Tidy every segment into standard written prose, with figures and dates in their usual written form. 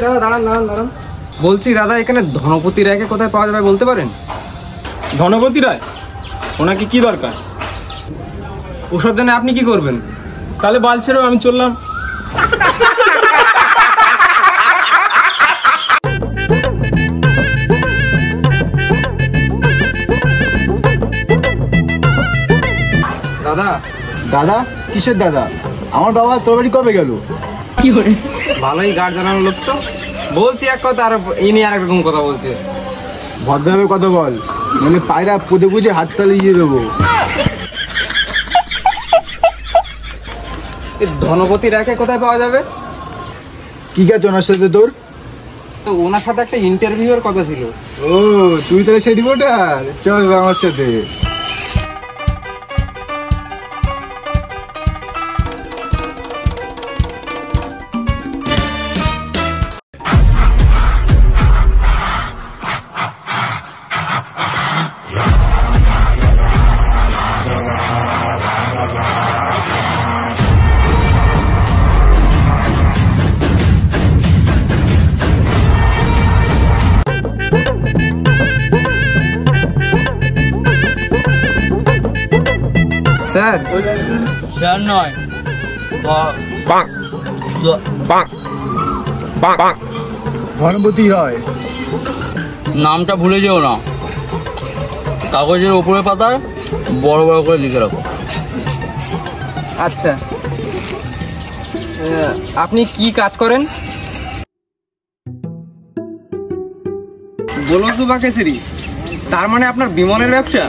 দাদা দাঁড়ান দাঁড়ান দাঁড়ান, বলছি দাদা এখানে ধনপতি রায়কে কোথায় পাওয়া যাবে বলতে পারেন? ধনপতি রায়? ওনাকে কি দরকার? ওসব জানে আপনি কি করবেন? তাহলে বাল ছেড়েও আমি চললাম। দাদা। দাদা? কিসের দাদা? আমার বাবা তোর বাড়ি কবে গেল? কি করে? ভালোই গার্ড জানানোর লোক তো। বলছি এক কথা আর ইনি আর একরকম কথা বলছে। ভদ্রভাবে কথা বল, মানে পায়রা পুজো পুজো হাত তালে দিয়ে দেবো। ধনপতি রায়কে কোথায় পাওয়া যাবে? কি আছে ওনার সাথে তোর? তো ওনার সাথে একটা ইন্টারভিউয়ের কথা ছিল। ও তুই তাহলে সেই রিপোর্টার, চল আমার সাথে। স্যার স্যার নয়, ধনপতি রায়। নামটা ভুলে যেও না, কাগজের উপরে পাতায় বড় বড় করে লিখে রাখো। আচ্ছা, আপনি কি কাজ করেন? গোলকদুবা কেশরি, তার মানে আপনার বিমলের ব্যবসা?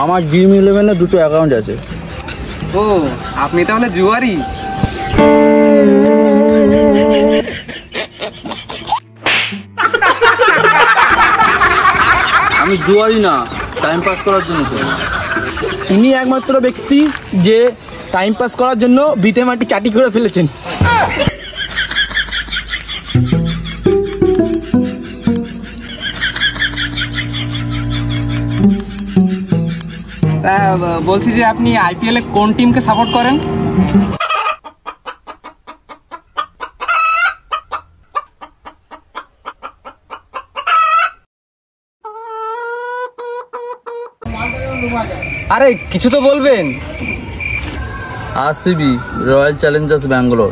আমার Dream11-এ দুটো অ্যাকাউন্ট আছে। ও আপনি তাহলে জুয়ারি? আমি জুয়ারি না, টাইম পাস করার জন্য। ইনি একমাত্র ব্যক্তি যে টাইম পাস করার জন্য ভিটে মাটি চাটি করে ফেলেছেন। বলছি যে আপনি আইপিএল এ কোন টিমকে সাপোর্ট করেন? আরে কিছু তো বলবেন। RCB, royal Challengers Bangalore.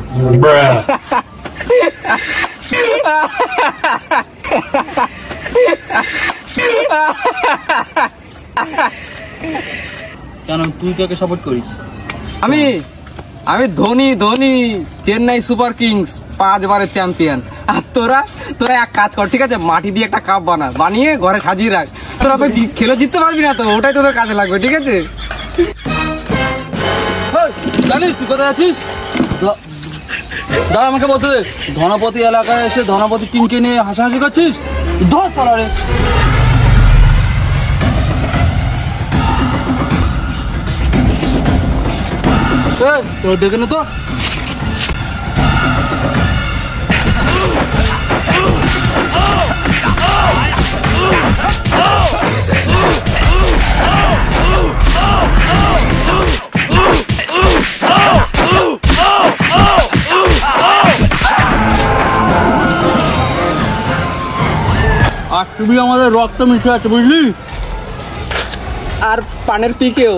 কেন তুই কাকে সাপোর্ট করিস? আমি আমি ধোনি চেন্নাই সুপার কিংস 5 বারের চ্যাম্পিয়ন। আর তোরা এক কাজ কর, ঠিক আছে, মাটি দিয়ে একটা কাপ বানিয়ে ঘরে সাজিয়ে রাখ। তোরা তো খেলে জিততে পারবি না, তো ওটাই তোদের কাজে লাগবে, ঠিক আছে? জানিস তুই কোথায় আছিস? দাঁড়া, আমাকে বলতে দে। ধনপতি এলাকায় এসে ধনপতি কিংকে নিয়ে হাসাহাসি করছিস? ধর সালারে। তোর দেখে না তো? আর তুমি আমাদের রক্ত মিশে আছে, বুঝলি? আর পানের পিকেও।